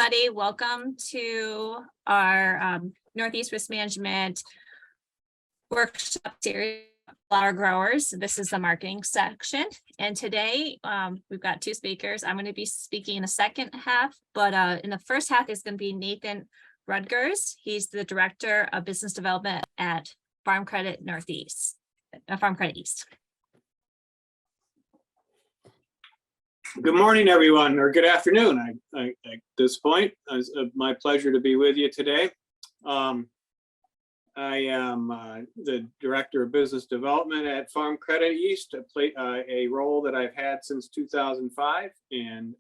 everybody. Welcome to our Northeast Risk Management workshop series, flower growers. This is the marketing section. And today we've got two speakers. I'm going to be speaking in the second half, but in the first half is going to be Nathan Rudgers. He's the Director of Business Development at Farm Credit Northeast, Farm Credit East. Good morning, everyone, or good afternoon. At this point, it's my pleasure to be with you today. I am the Director of Business Development at Farm Credit East, a role that I've had since 2005. And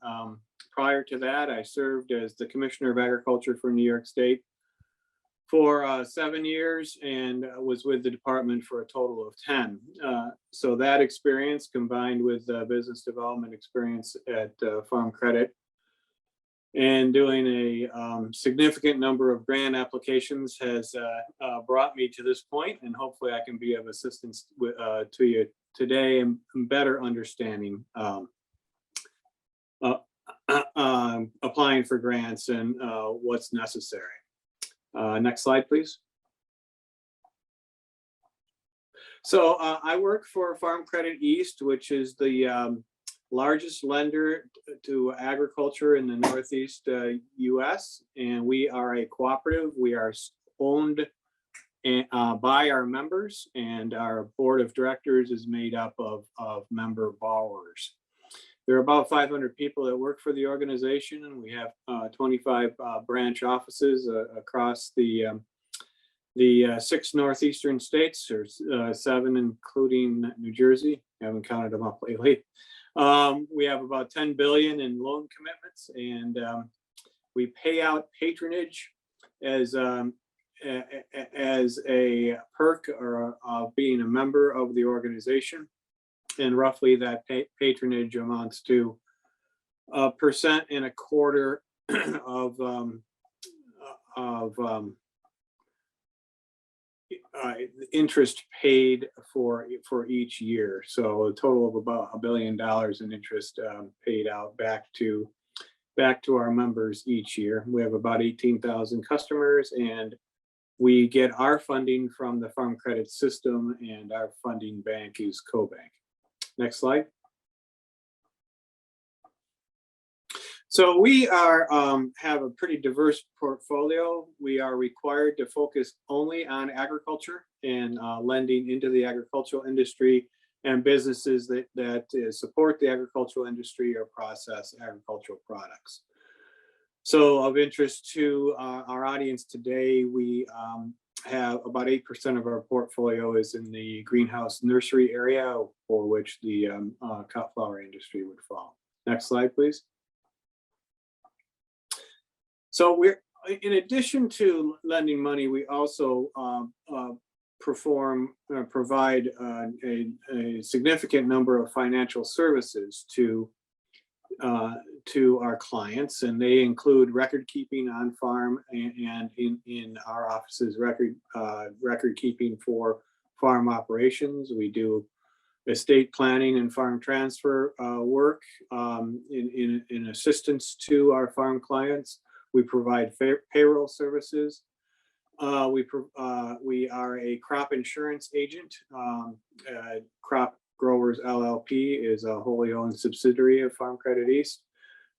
prior to that, I served as the Commissioner of Agriculture for New York State for 7 years and was with the department for a total of 10. So that experience combined with business development experience at Farm Credit and doing a significant number of grant applications has brought me to this point, and hopefully I can be of assistance to you today and better understanding applying for grants and what's necessary. Next slide, please. So I work for Farm Credit East, which is the largest lender to agriculture in the Northeast US. And we are a cooperative. We are owned by our members, and our board of directors is made up of member borrowers. There are about 500 people that work for the organization, and we have 25 branch offices across the 6 northeastern states, or 7 including New Jersey. I haven't counted them up lately. We have about 10 billion in loan commitments, and we pay out patronage as a perk or being a member of the organization. And roughly that patronage amounts to 1.25% of interest paid for each year. So a total of about $1 billion in interest paid out back to our members each year. We have about 18,000 customers, and we get our funding from the Farm Credit system, and our funding bank is CoBank. Next slide. So we are have a pretty diverse portfolio. We are required to focus only on agriculture and lending into the agricultural industry and businesses that support the agricultural industry or process agricultural products. So of interest to our audience today, we have about 8% of our portfolio is in the greenhouse nursery area, for which the cut flower industry would fall. Next slide, please. So we're, in addition to lending money, we also provide a significant number of financial services to our clients, and they include record keeping on farm and in our offices record keeping for farm operations. We do estate planning and farm transfer work in assistance to our farm clients. We provide payroll services. We are a crop insurance agent. Crop Growers LLP is a wholly owned subsidiary of Farm Credit East.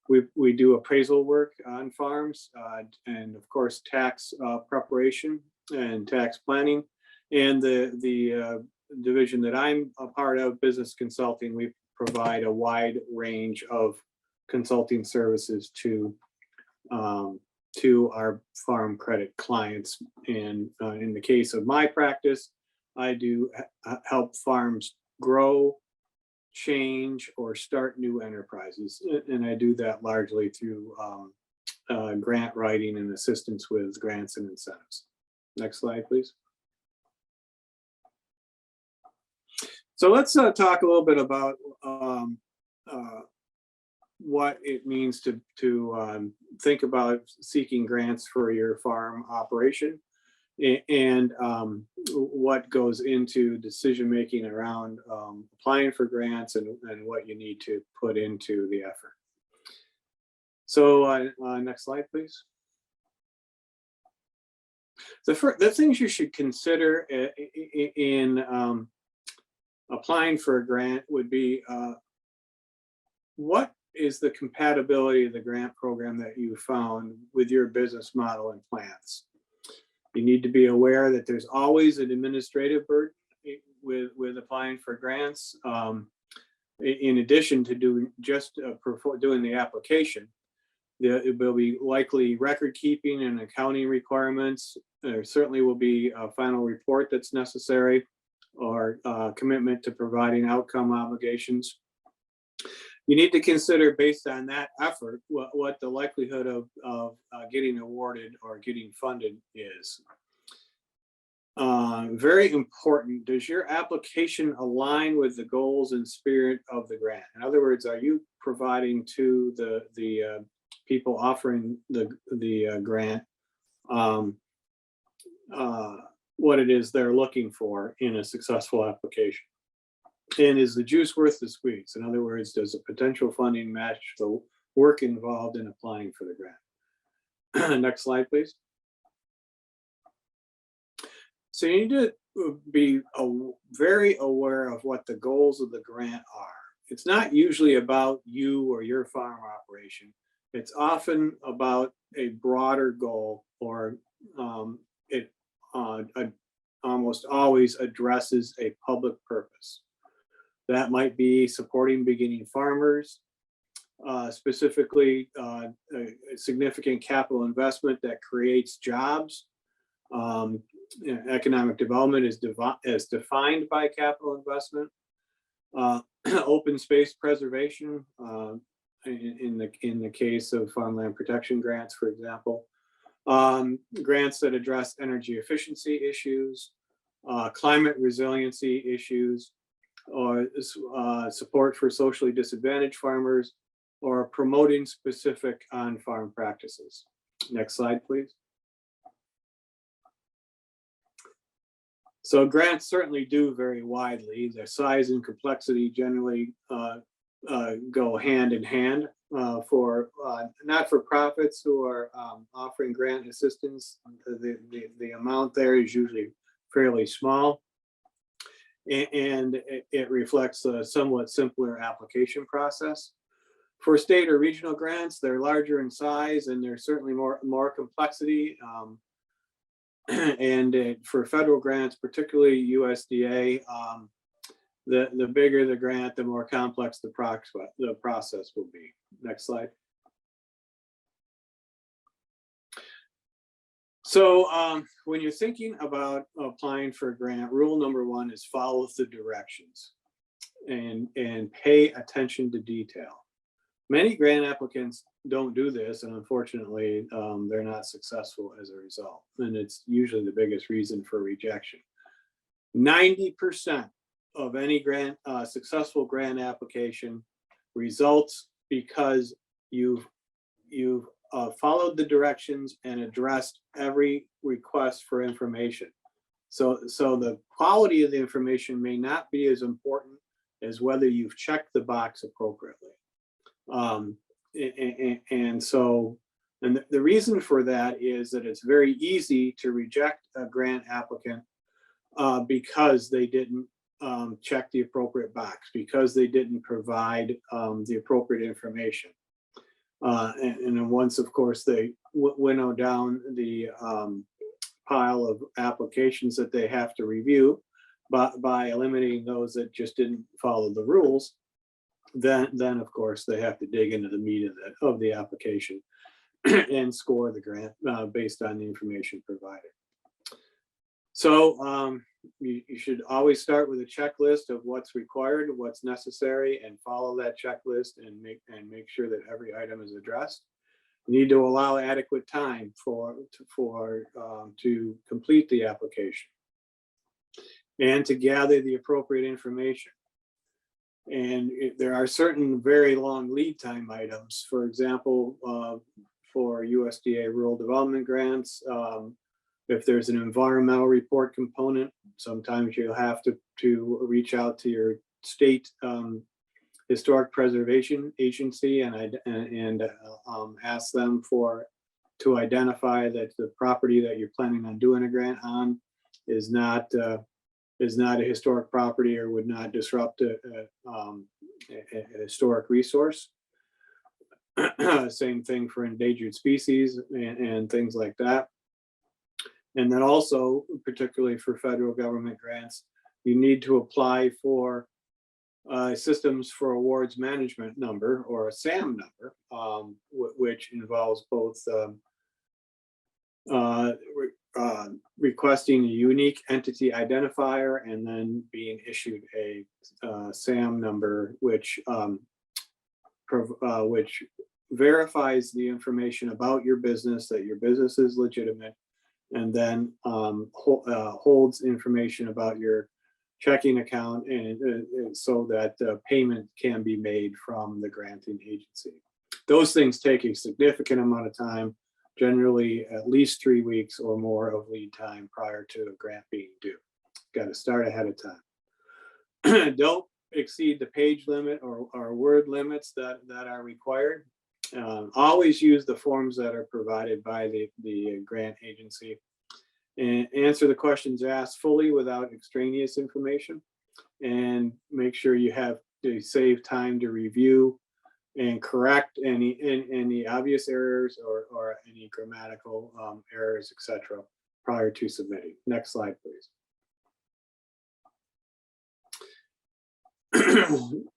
We do appraisal work on farms and of course tax preparation and tax planning. And the division that I'm a part of, business consulting, we provide a wide range of consulting services to our farm credit clients. And in the case of my practice, I do help farms grow, change, or start new enterprises. And I do that largely through grant writing and assistance with grants and incentives. Next slide, please. So let's talk a little bit about what it means to think about seeking grants for your farm operation, and what goes into decision making around applying for grants and what you need to put into the effort. So next slide, please. The things you should consider in applying for a grant would be what is the compatibility of the grant program that you found with your business model and plans. You need to be aware that there's always an administrative burden with applying for grants. In addition to doing the application, there will be likely record keeping and accounting requirements. There certainly will be a final report that's necessary, or commitment to providing outcome obligations. You need to consider, based on that effort, what the likelihood of getting awarded or getting funded is. Very important, does your application align with the goals and spirit of the grant? In other words, are you providing to the people offering the grant what it is they're looking for in a successful application? And is the juice worth the squeeze? In other words, does the potential funding match the work involved in applying for the grant? Next slide, please. So you need to be very aware of what the goals of the grant are. It's not usually about you or your farm operation. It's often about a broader goal, or it almost always addresses a public purpose. That might be supporting beginning farmers, specifically a significant capital investment that creates jobs. Economic development is defined by capital investment. Open space preservation, in the case of farmland protection grants, for example. Grants that address energy efficiency issues, climate resiliency issues, or support for socially disadvantaged farmers, or promoting specific on-farm practices. Next slide, please. So grants certainly do vary widely. Their size and complexity generally go hand in hand. For not-for-profits who are offering grant assistance, the amount there is usually fairly small, and it reflects a somewhat simpler application process. For state or regional grants, they're larger in size, and there's certainly more complexity. And for federal grants, particularly USDA, the bigger the grant, the more complex the process will be. Next slide. So when you're thinking about applying for a grant, rule number one is follow the directions and pay attention to detail. Many grant applicants don't do this, and unfortunately, they're not successful as a result. And it's usually the biggest reason for rejection. 90% of any successful grant application results because you've followed the directions and addressed every request for information. So the quality of the information may not be as important as whether you've checked the box appropriately. And the reason for that is that it's very easy to reject a grant applicant because they didn't check the appropriate box, because they didn't provide the appropriate information. And then once, of course, they winnow down the pile of applications that they have to review by eliminating those that just didn't follow the rules, then of course they have to dig into the meat of the application and score the grant based on the information provided. So you should always start with a checklist of what's required, what's necessary, and follow that checklist and make sure that every item is addressed. You need to allow adequate time to complete the application and to gather the appropriate information. And there are certain very long lead time items. For example, for USDA rural development grants, if there's an environmental report component, sometimes you'll have to reach out to your state historic preservation agency and ask them to identify that the property that you're planning on doing a grant on is not a historic property or would not disrupt a historic resource. Same thing for endangered species and things like that. And then also, particularly for federal government grants, you need to apply for Systems for Awards Management number, or a SAM number, which involves both requesting a unique entity identifier and then being issued a SAM number, which verifies the information about your business, that your business is legitimate, and then holds information about your checking account, and so that payment can be made from the granting agency. Those things take a significant amount of time, generally at least 3 weeks or more of lead time prior to a grant being due. Got to start ahead of time. Don't exceed the page limit or word limits that are required. Always use the forms that are provided by the grant agency, and answer the questions asked fully without extraneous information, and make sure you have to save time to review and correct any obvious errors or any grammatical errors, etc., prior to submitting. Next slide, please.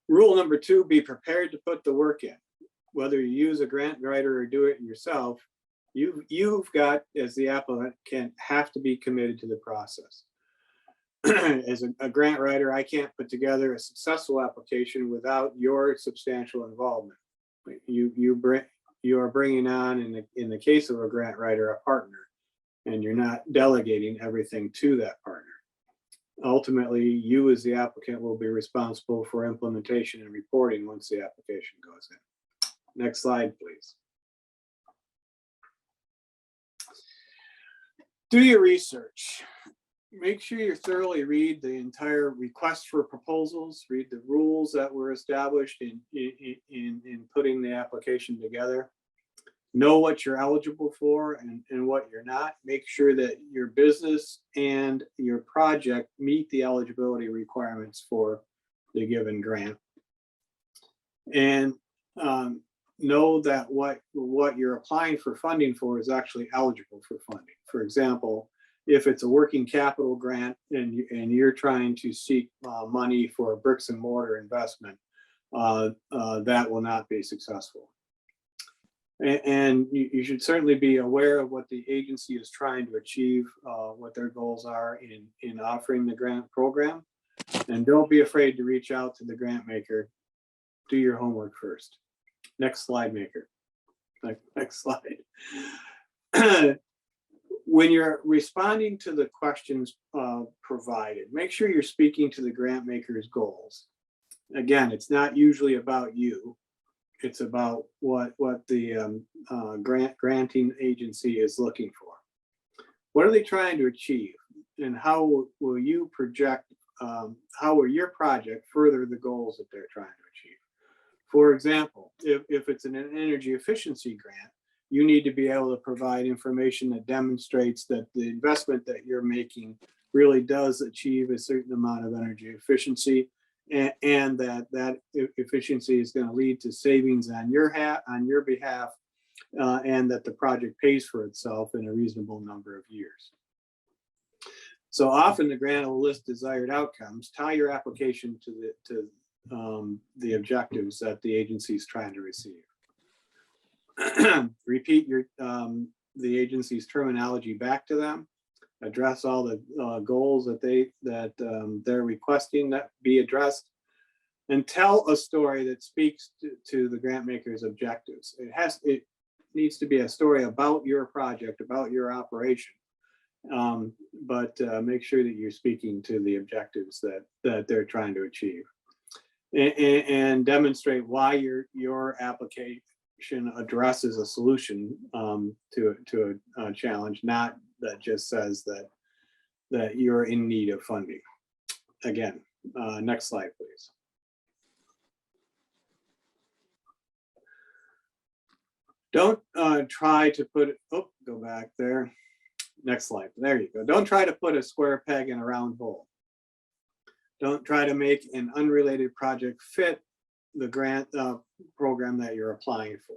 Rule number 2, be prepared to put the work in. Whether you use a grant writer or do it yourself, you've got, as the applicant, have to be committed to the process. As a grant writer, I can't put together a successful application without your substantial involvement. You are bringing on, in the case of a grant writer, a partner, and you're not delegating everything to that partner. Ultimately, you as the applicant will be responsible for implementation and reporting once the application goes in. Next slide, please. Do your research. Make sure you thoroughly read the entire request for proposals, read the rules that were established in putting the application together. Know what you're eligible for and what you're not. Make sure that your business and your project meet the eligibility requirements for the given grant. And know that what you're applying for funding for is actually eligible for funding. For example, if it's a working capital grant and you're trying to seek money for a bricks and mortar investment, that will not be successful. And you should certainly be aware of what the agency is trying to achieve, what their goals are in offering the grant program. And don't be afraid to reach out to the grant maker. Do your homework first. Next slide, maker. Next slide. When you're responding to the questions provided, make sure you're speaking to the grant maker's goals. Again, it's not usually about you. It's about what the granting agency is looking for. What are they trying to achieve? And how will you project, how will your project further the goals that they're trying to achieve? For example, if it's an energy efficiency grant, you need to be able to provide information that demonstrates that the investment that you're making really does achieve a certain amount of energy efficiency, and that efficiency is going to lead to savings on your behalf, and that the project pays for itself in a reasonable number of years. So often the grant will list desired outcomes. Tie your application to the objectives that the agency is trying to receive. Repeat the agency's terminology back to them. Address all the goals that they're requesting that be addressed, and tell a story that speaks to the grant maker's objectives. It needs to be a story about your project, about your operation, but make sure that you're speaking to the objectives that they're trying to achieve, and demonstrate why your application addresses a solution to a challenge, not that just says that you're in need of funding. Again, next slide, please. Don't try to put, oh, go back there. Next slide. There you go. Don't try to put a square peg in a round hole. Don't try to make an unrelated project fit the grant program that you're applying for.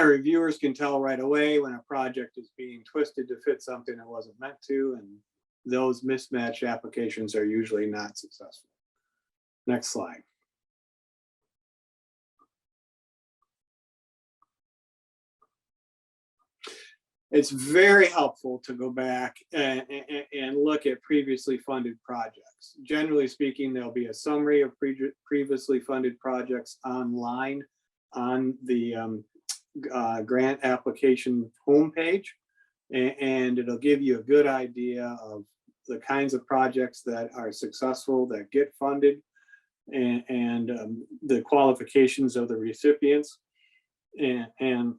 Reviewers can tell right away when a project is being twisted to fit something it wasn't meant to, and those mismatched applications are usually not successful. Next slide. It's very helpful to go back and look at previously funded projects. Generally speaking, there'll be a summary of previously funded projects online on the grant application homepage, and it'll give you a good idea of the kinds of projects that are successful, that get funded, and the qualifications of the recipients, and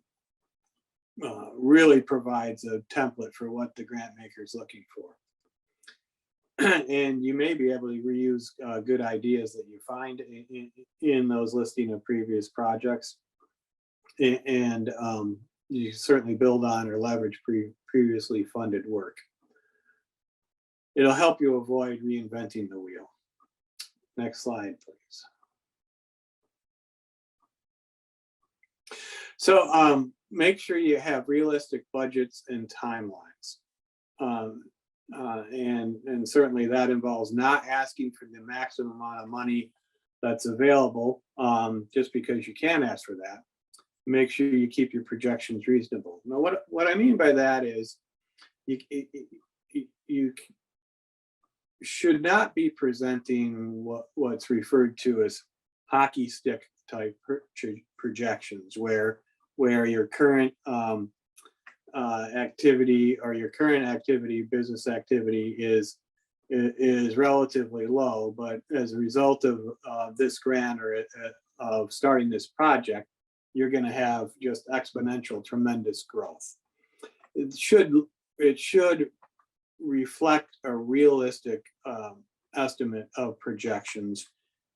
really provides a template for what the grant maker is looking for. And you may be able to reuse good ideas that you find in those listing of previous projects. And you certainly build on or leverage previously funded work. It'll help you avoid reinventing the wheel. Next slide, please. So make sure you have realistic budgets and timelines. And certainly that involves not asking for the maximum amount of money that's available just because you can ask for that. Make sure you keep your projections reasonable. Now, what I mean by that is you should not be presenting what's referred to as hockey stick type projections, where your current activity or your current activity, business activity is relatively low, but as a result of this grant or of starting this project, you're going to have just exponential, tremendous growth. It should reflect a realistic estimate of projections,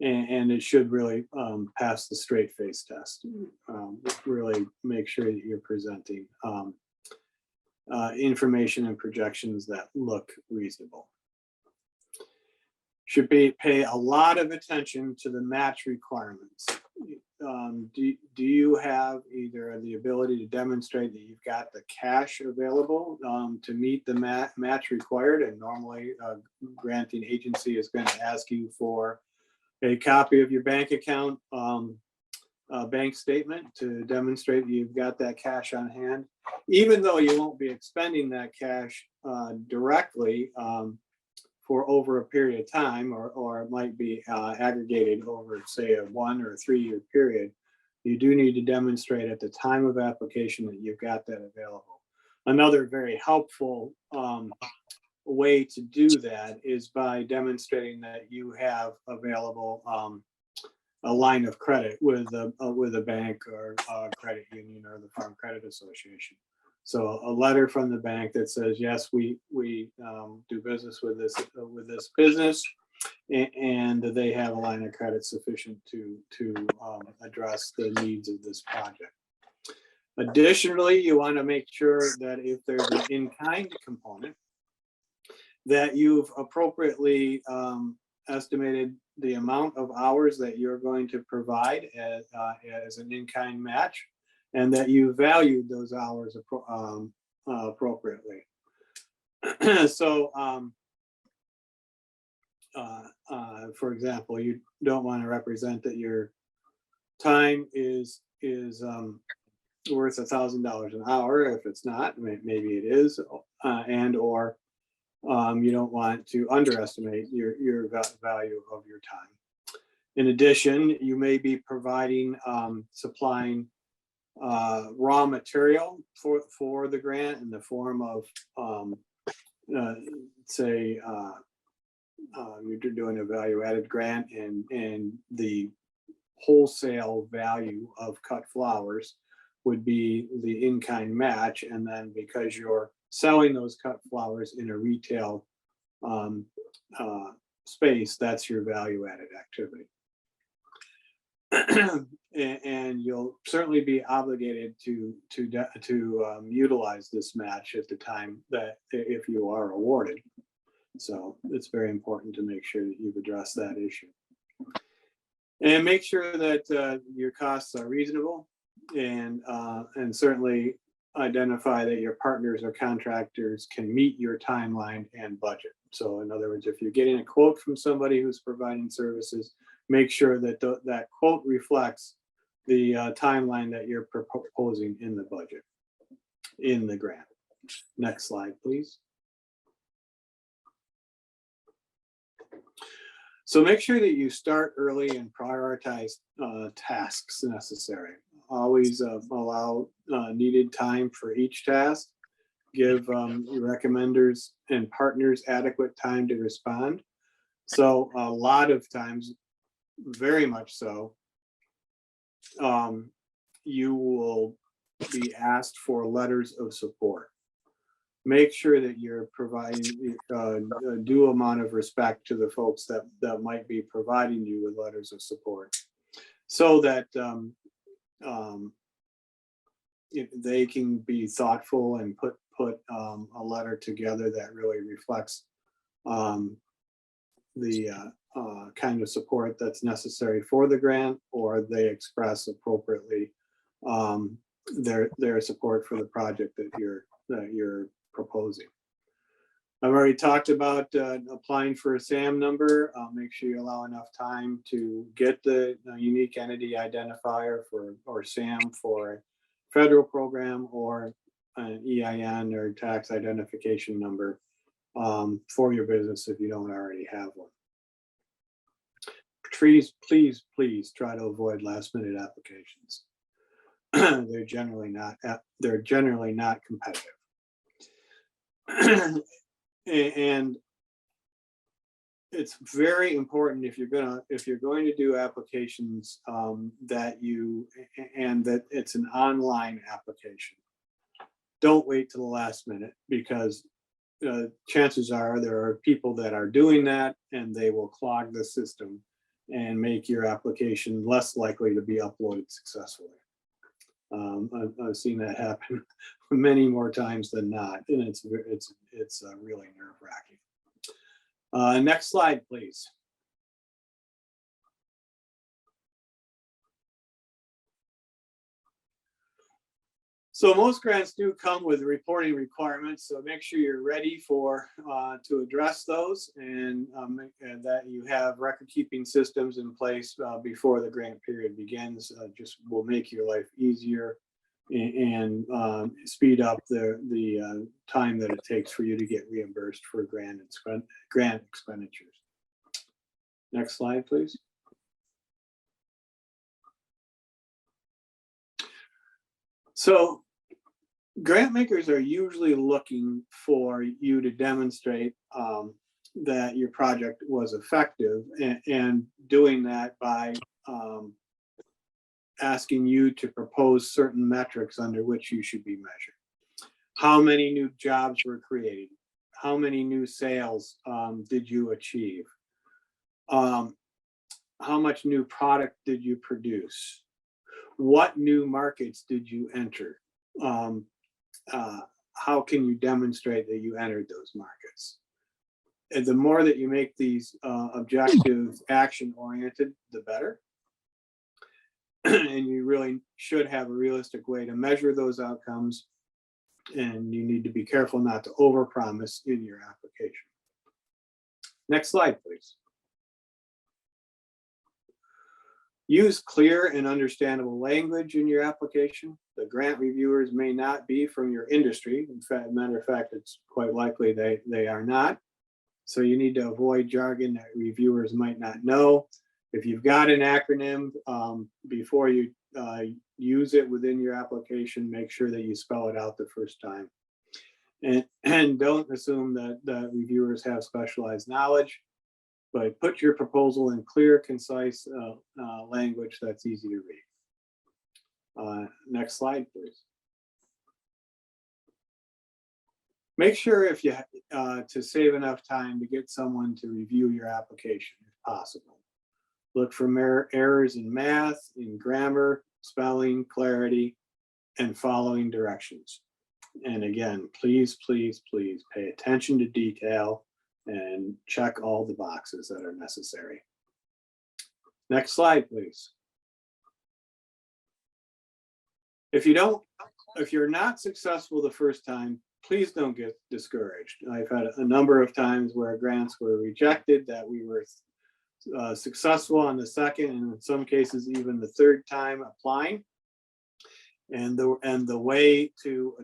and it should really pass the straight face test. Really make sure that you're presenting information and projections that look reasonable. Should pay a lot of attention to the match requirements. Do you have either the ability to demonstrate that you've got the cash available to meet the match required? And normally a granting agency is going to ask you for a copy of your bank account, bank statement to demonstrate that you've got that cash on hand, even though you won't be expending that cash directly for over a period of time, or it might be aggregated over, say, a 1 or 3 year period. You do need to demonstrate at the time of application that you've got that available. Another very helpful way to do that is by demonstrating that you have available a line of credit with a bank or a credit union or the Farm Credit Association. So a letter from the bank that says, yes, we do business with this business, and they have a line of credit sufficient to address the needs of this project. Additionally, you want to make sure that if there's an in-kind component, that you've appropriately estimated the amount of hours that you're going to provide as an in-kind match, and that you valued those hours appropriately. So, for example, you don't want to represent that your time is worth $1,000 an hour. If it's not, maybe it is, and or you don't want to underestimate your value of your time. In addition, you may be providing, supplying raw material for the grant in the form of, say, you're doing a value-added grant, and the wholesale value of cut flowers would be the in-kind match, and then because you're selling those cut flowers in a retail space, that's your value-added activity. and you'll certainly be obligated to utilize this match at the time that if you are awarded. So it's very important to make sure that you've addressed that issue. And make sure that your costs are reasonable, and certainly identify that your partners or contractors can meet your timeline and budget. So in other words, if you're getting a quote from somebody who's providing services, make sure that that quote reflects the timeline that you're proposing in the budget, in the grant. Next slide, please. So make sure that you start early and prioritize tasks necessary. Always allow needed time for each task. Give your recommenders and partners adequate time to respond. So a lot of times, very much so, you will be asked for letters of support. Make sure that you're providing a due amount of respect to the folks that might be providing you with letters of support, so that they can be thoughtful and put a letter together that really reflects the kind of support that's necessary for the grant, or they express appropriately their support for the project that you're proposing. I've already talked about applying for a SAM number. Make sure you allow enough time to get the unique entity identifier or SAM for a federal program, or an EIN or tax identification number for your business if you don't already have one. Please try to avoid last-minute applications. They're generally not competitive. And it's very important if you're going to do applications that it's an online application. Don't wait till the last minute, because chances are there are people that are doing that, and they will clog the system and make your application less likely to be uploaded successfully. I've seen that happen many more times than not, and it's really nerve-wracking. Next slide, please. So most grants do come with reporting requirements, so make sure you're ready to address those, and that you have record-keeping systems in place before the grant period begins. Just will make your life easier and speed up the time that it takes for you to get reimbursed for grant expenditures. Next slide, please. So grant makers are usually looking for you to demonstrate that your project was effective, and doing that by asking you to propose certain metrics under which you should be measured. How many new jobs were created? How many new sales did you achieve? How much new product did you produce? What new markets did you enter? How can you demonstrate that you entered those markets? And the more that you make these objectives action-oriented, the better. And you really should have a realistic way to measure those outcomes, and you need to be careful not to overpromise in your application. Next slide, please. Use clear and understandable language in your application. The grant reviewers may not be from your industry. In fact, matter of fact, it's quite likely they are not. So you need to avoid jargon that reviewers might not know. If you've got an acronym, before you use it within your application, make sure that you spell it out the first time. And don't assume that reviewers have specialized knowledge, but put your proposal in clear, concise language that's easy to read. Next slide, please. Make sure if you to save enough time to get someone to review your application if possible. Look for errors in math, in grammar, spelling, clarity, and following directions. And again, please, please, please pay attention to detail and check all the boxes that are necessary. Next slide, please. If you're not successful the first time, please don't get discouraged. I've had a number of times where grants were rejected that we were successful on the second, and in some cases even the third time applying. And the way to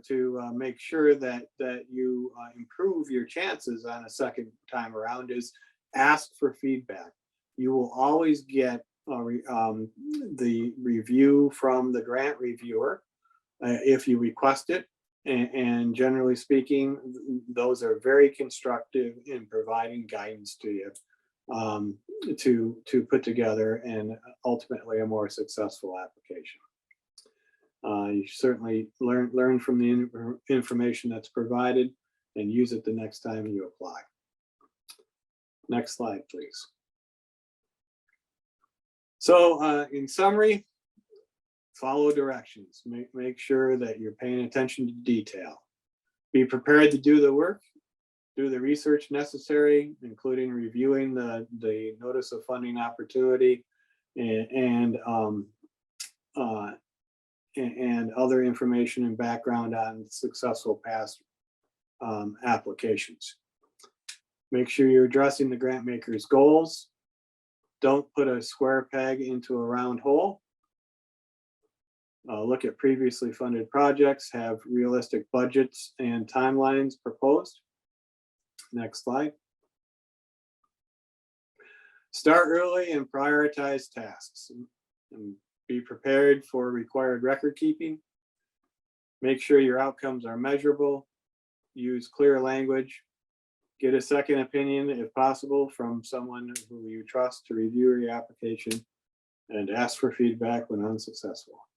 make sure that you improve your chances on a second time around is ask for feedback. You will always get the review from the grant reviewer if you request it. And generally speaking, those are very constructive in providing guidance to you to put together and ultimately a more successful application. You certainly learn from the information that's provided and use it the next time you apply. Next slide, please. So in summary, follow directions. Make sure that you're paying attention to detail. Be prepared to do the work. Do the research necessary, including reviewing the notice of funding opportunity and other information and background on successful past applications. Make sure you're addressing the grant maker's goals. Don't put a square peg into a round hole. Look at previously funded projects, have realistic budgets and timelines proposed. Next slide. Start early and prioritize tasks. And be prepared for required record keeping. Make sure your outcomes are measurable. Use clear language. Get a second opinion, if possible, from someone who you trust to review your application, and ask for feedback when unsuccessful.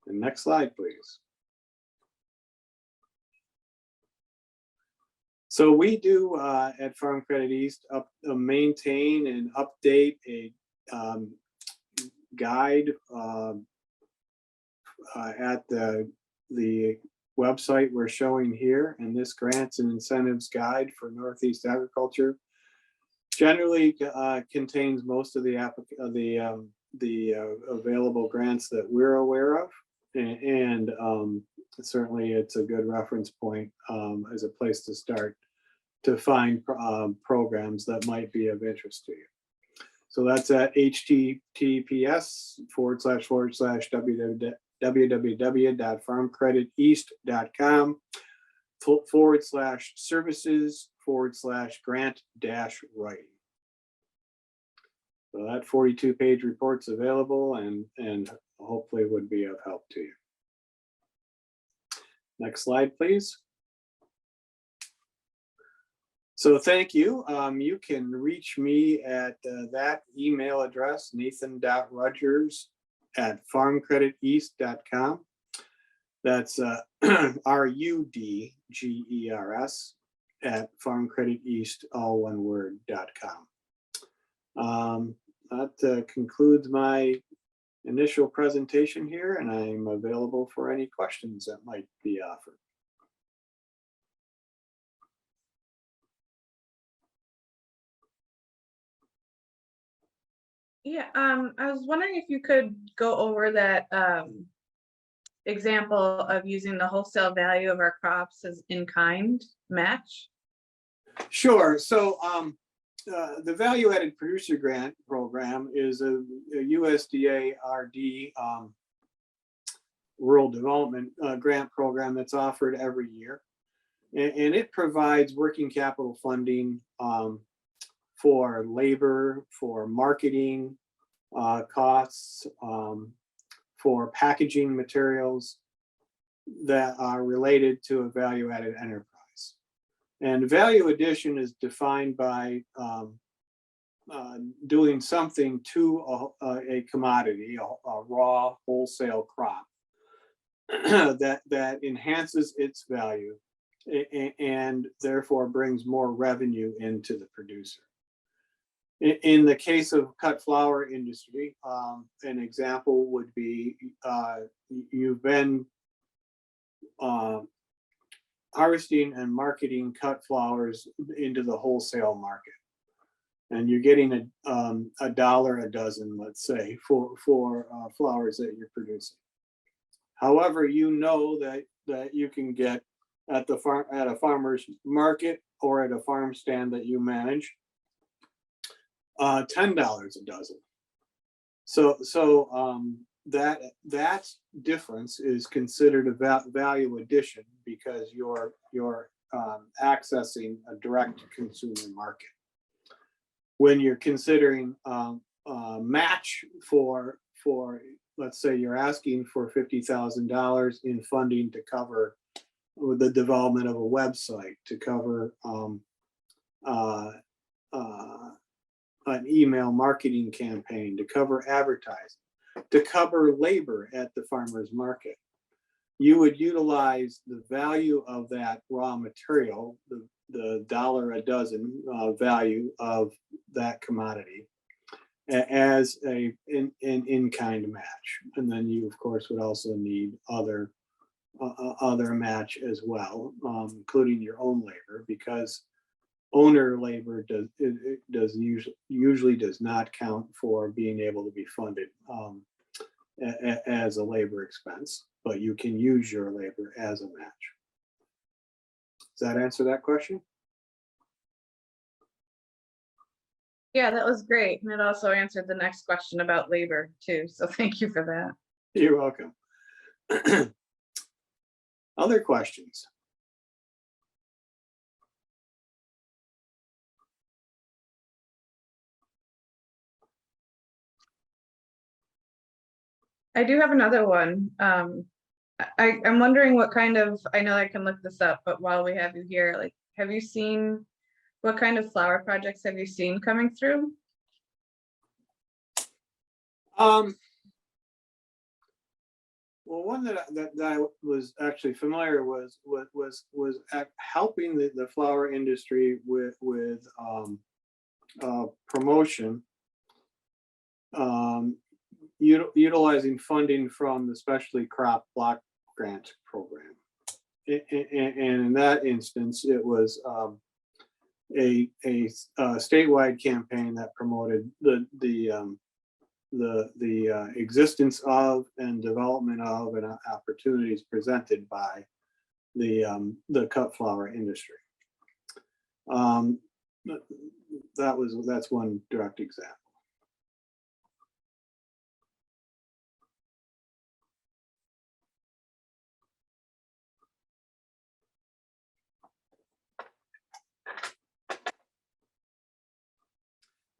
And next slide, please. So we do at Farm Credit East maintain and update a guide at the website we're showing here, and this grants and incentives guide for Northeast agriculture generally contains most of the available grants that we're aware of, and certainly it's a good reference point as a place to start to find programs that might be of interest to you. So that's at https://www.farmcrediteast.com/services/grant-writing. So that 42-page report's available and hopefully would be of help to you. Next slide, please. So thank you. You can reach me at that email address, nathan.rudgers@farmcrediteast.com. That's RUDGERS @farmcrediteast, all one word, .com. That concludes my initial presentation here, and I'm available for any questions that might be offered. Yeah, I was wondering if you could go over that example of using the wholesale value of our crops as in-kind match. Sure. So the Value Added Producer Grant Program is a USDA RD Rural Development Grant Program that's offered every year. And it provides working capital funding for labor, for marketing costs, for packaging materials that are related to a value-added enterprise. And value addition is defined by doing something to a commodity, a raw wholesale crop that enhances its value and therefore brings more revenue into the producer. In the case of cut flower industry, an example would be you've been harvesting and marketing cut flowers into the wholesale market, and you're getting $1 a dozen, let's say, for flowers that you're producing. However, you know that you can get at the farm, at a farmer's market or at a farm stand that you manage, $10 a dozen. So that difference is considered a value addition because you're accessing a direct to consumer market. When you're considering match for let's say you're asking for $50,000 in funding to cover the development of a website, to cover an email marketing campaign, to cover advertising, to cover labor at the farmer's market. You would utilize the value of that raw material, the $1 a dozen value of that commodity, as an in-kind match. And then you, of course, would also need other match as well, including your own labor, because owner labor usually does not count for being able to be funded as a labor expense, but you can use your labor as a match. Does that answer that question? Yeah, that was great. And it also answered the next question about labor too. So thank you for that. You're welcome. Other questions? I do have another one. I'm wondering what kind of, I know I can look this up, but while we have you here, like, have you seen, what kind of flower projects have you seen coming through? Well, one that I was actually familiar was helping the flower industry with promotion, utilizing funding from the Specialty Crop Block Grant Program. And in that instance, it was a statewide campaign that promoted the existence of and development of and opportunities presented by the cut flower industry. That's one direct example.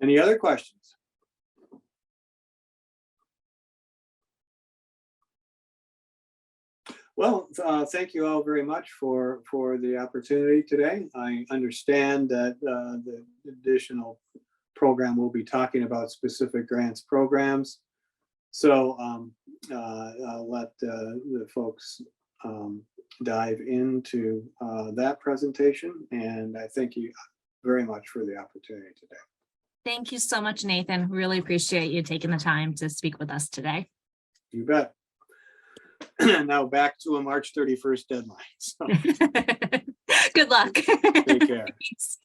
Any other questions? Well, thank you all very much for the opportunity today. I understand that the additional program will be talking about specific grants programs. So I'll let the folks dive into that presentation. And I thank you very much for the opportunity today. Thank you so much, Nathan. Really appreciate you taking the time to speak with us today. You bet. Now back to a March 31st deadline. So Good luck. take care. Thanks.